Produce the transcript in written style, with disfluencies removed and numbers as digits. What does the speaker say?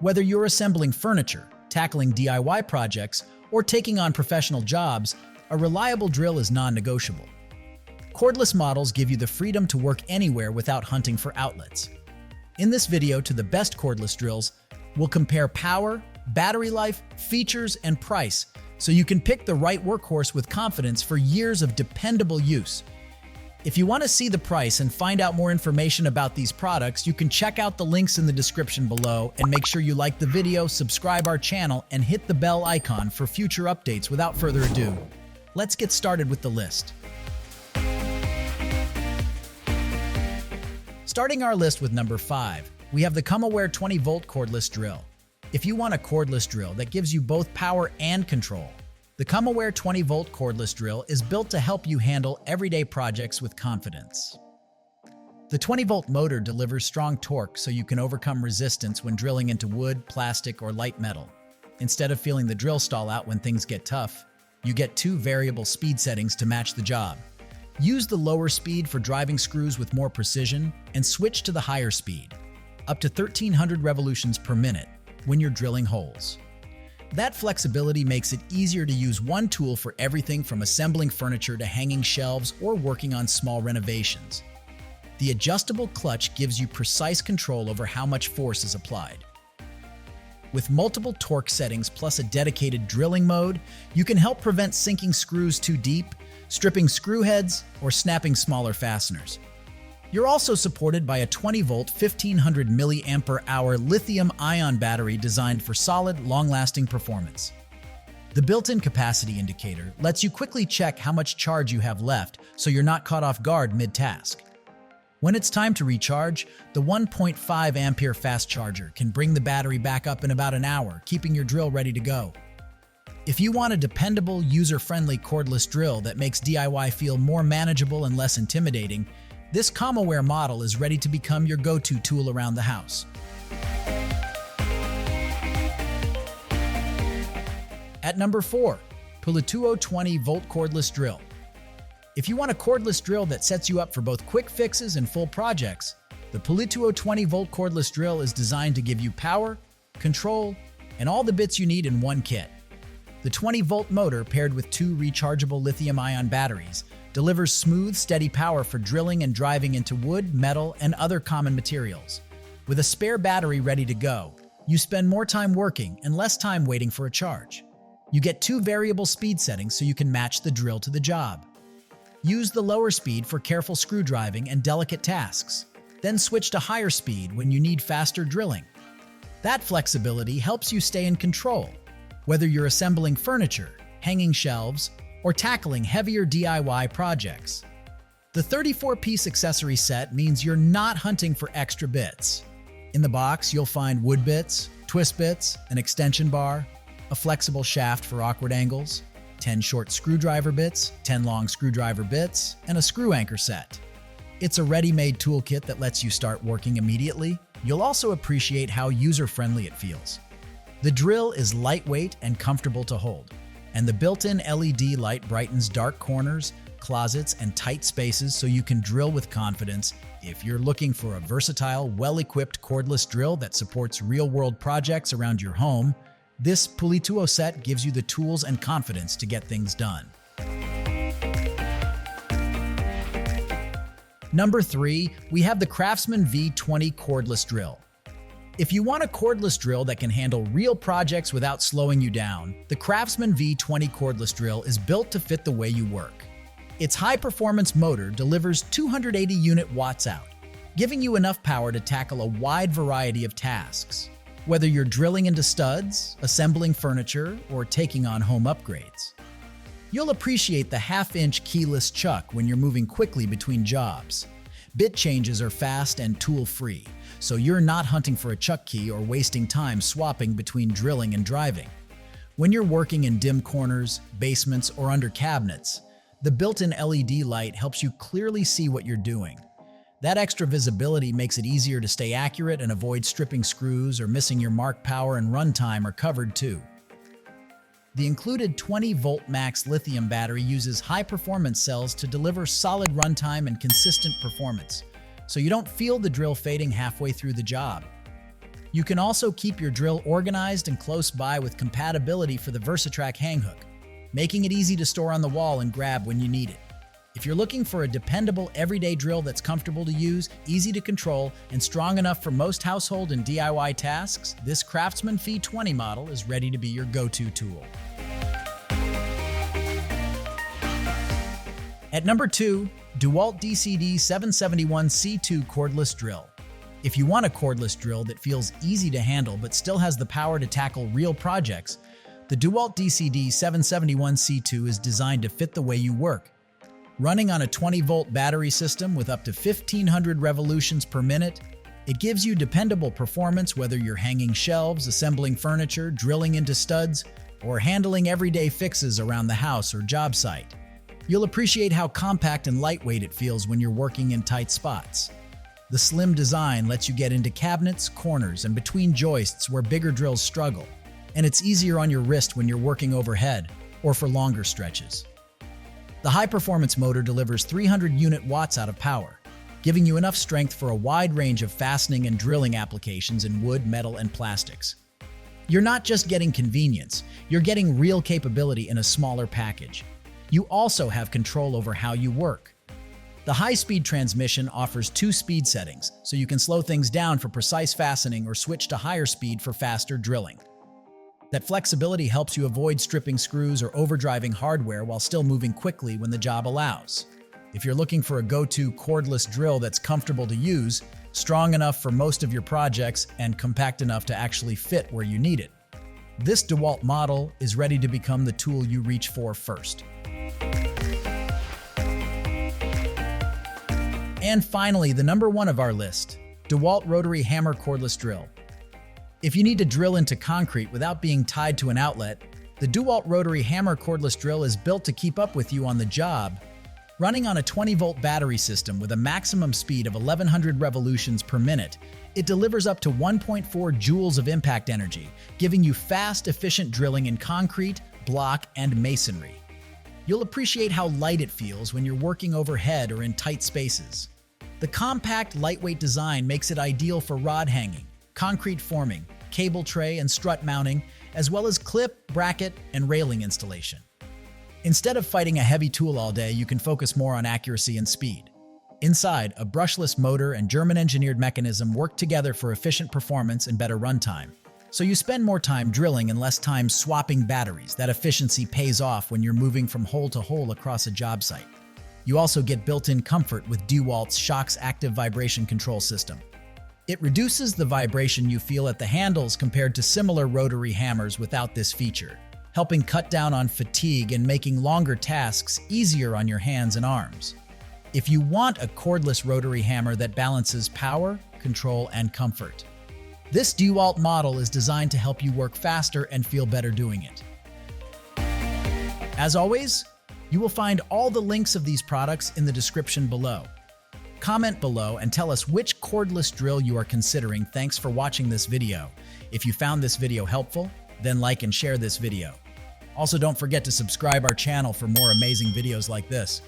Whether you're assembling furniture, tackling DIY projects, or taking on professional jobs, a reliable drill is non-negotiable. Cordless models give you the freedom to work anywhere without hunting for outlets. In this video to the best cordless drills, we'll compare power, battery life, features, and price so you can pick the right workhorse with confidence for years of dependable use. If you want to see the price and find out more information about these products, you can check out the links in the description below, and make sure you like the video, subscribe our channel, and hit the bell icon for future updates. Without further ado, let's get started with the list. Starting our list with number 5, we have the COMOWARE 20-volt cordless drill. If you want a cordless drill that gives you both power and control, the COMOWARE 20-volt cordless drill is built to help you handle everyday projects with confidence. The 20-volt motor delivers strong torque so you can overcome resistance when drilling into wood, plastic, or light metal. Instead of feeling the drill stall out when things get tough, you get 2 variable speed settings to match the job. Use the lower speed for driving screws with more precision, and switch to the higher speed, up to 1,300 revolutions per minute, when you're drilling holes. That flexibility makes it easier to use one tool for everything from assembling furniture to hanging shelves or working on small renovations. The adjustable clutch gives you precise control over how much force is applied. With multiple torque settings plus a dedicated drilling mode, you can help prevent sinking screws too deep, stripping screw heads, or snapping smaller fasteners. You're also supported by a 20-volt 1500 mAh lithium-ion battery designed for solid, long-lasting performance. The built-in capacity indicator lets you quickly check how much charge you have left so you're not caught off guard mid-task. When it's time to recharge, the 1.5 ampere fast charger can bring the battery back up in about an hour, keeping your drill ready to go. If you want a dependable, user-friendly cordless drill that makes DIY feel more manageable and less intimidating, this COMOWARE model is ready to become your go-to tool around the house. At number 4, PULITUO 20-volt cordless drill. If you want a cordless drill that sets you up for both quick fixes and full projects, the PULITUO 20-volt cordless drill is designed to give you power, control, and all the bits you need in one kit. The 20-volt motor, paired with 2 rechargeable lithium-ion batteries, delivers smooth, steady power for drilling and driving into wood, metal, and other common materials. With a spare battery ready to go, you spend more time working and less time waiting for a charge. You get 2 variable speed settings so you can match the drill to the job. Use the lower speed for careful screw driving and delicate tasks, then switch to higher speed when you need faster drilling. That flexibility helps you stay in control, whether you're assembling furniture, hanging shelves, or tackling heavier DIY projects. The 34-piece accessory set means you're not hunting for extra bits. In the box, you'll find wood bits, twist bits, an extension bar, a flexible shaft for awkward angles, 10 short screwdriver bits, 10 long screwdriver bits, and a screw anchor set. It's a ready-made toolkit that lets you start working immediately. You'll also appreciate how user-friendly it feels. The drill is lightweight and comfortable to hold, and the built-in LED light brightens dark corners, closets, and tight spaces so you can drill with confidence. If you're looking for a versatile, well-equipped cordless drill that supports real-world projects around your home, this PULITUO set gives you the tools and confidence to get things done. Number 3, we have the CRAFTSMAN V20 Cordless Drill. If you want a cordless drill that can handle real projects without slowing you down, the CRAFTSMAN V20 Cordless Drill is built to fit the way you work. Its high-performance motor delivers 280 unit watts out, giving you enough power to tackle a wide variety of tasks. Whether you're drilling into studs, assembling furniture, or taking on home upgrades. You'll appreciate the half-inch keyless chuck when you're moving quickly between jobs. Bit changes are fast and tool-free, so you're not hunting for a chuck key or wasting time swapping between drilling and driving. When you're working in dim corners, basements, or under cabinets, the built-in LED light helps you clearly see what you're doing. That extra visibility makes it easier to stay accurate and avoid stripping screws or missing your mark. Power and runtime are covered too. The included 20-volt max lithium battery uses high-performance cells to deliver solid runtime and consistent performance, so you don't feel the drill fading halfway through the job. You can also keep your drill organized and close by with compatibility for the VersaTrack hang hook, making it easy to store on the wall and grab when you need it. If you're looking for a dependable, everyday drill that's comfortable to use, easy to control, and strong enough for most household and DIY tasks, this CRAFTSMAN V20 model is ready to be your go-to tool. At number 2, DEWALT DCD771C2 Cordless Drill. If you want a cordless drill that feels easy to handle but still has the power to tackle real projects, the DEWALT DCD771C2 is designed to fit the way you work. Running on a 20-volt battery system with up to 1,500 revolutions per minute, it gives you dependable performance whether you're hanging shelves, assembling furniture, drilling into studs, or handling everyday fixes around the house or job site. You'll appreciate how compact and lightweight it feels when you're working in tight spots. The slim design lets you get into cabinets, corners, and between joists where bigger drills struggle, and it's easier on your wrist when you're working overhead or for longer stretches. The high-performance motor delivers 300 unit watts out of power, giving you enough strength for a wide range of fastening and drilling applications in wood, metal, and plastics. You're not just getting convenience, you're getting real capability in a smaller package. You also have control over how you work. The high-speed transmission offers 2 speed settings, so you can slow things down for precise fastening or switch to higher speed for faster drilling. That flexibility helps you avoid stripping screws or overdriving hardware while still moving quickly when the job allows. If you're looking for a go-to cordless drill that's comfortable to use, strong enough for most of your projects, and compact enough to actually fit where you need it, this DEWALT model is ready to become the tool you reach for first. And finally, the number 1 of our list, DEWALT Rotary Hammer Cordless Drill. If you need to drill into concrete without being tied to an outlet, the DEWALT Rotary Hammer Cordless Drill is built to keep up with you on the job. Running on a 20-volt battery system with a maximum speed of 1,100 revolutions per minute, it delivers up to 1.4 joules of impact energy, giving you fast, efficient drilling in concrete, block, and masonry. You'll appreciate how light it feels when you're working overhead or in tight spaces. The compact, lightweight design makes it ideal for rod hanging, concrete forming, cable tray and strut mounting, as well as clip, bracket, and railing installation. Instead of fighting a heavy tool all day, you can focus more on accuracy and speed. Inside, a brushless motor and German-engineered mechanism work together for efficient performance and better runtime. So you spend more time drilling and less time swapping batteries. That efficiency pays off when you're moving from hole to hole across a job site. You also get built-in comfort with DEWALT's Shock's active vibration control system. It reduces the vibration you feel at the handles compared to similar rotary hammers without this feature, helping cut down on fatigue and making longer tasks easier on your hands and arms. If you want a cordless rotary hammer that balances power, control, and comfort, this DEWALT model is designed to help you work faster and feel better doing it. As always, you will find all the links of these products in the description below. Comment below and tell us which cordless drill you are considering. Thanks for watching this video. If you found this video helpful, then like and share this video. Also, don't forget to subscribe our channel for more amazing videos like this.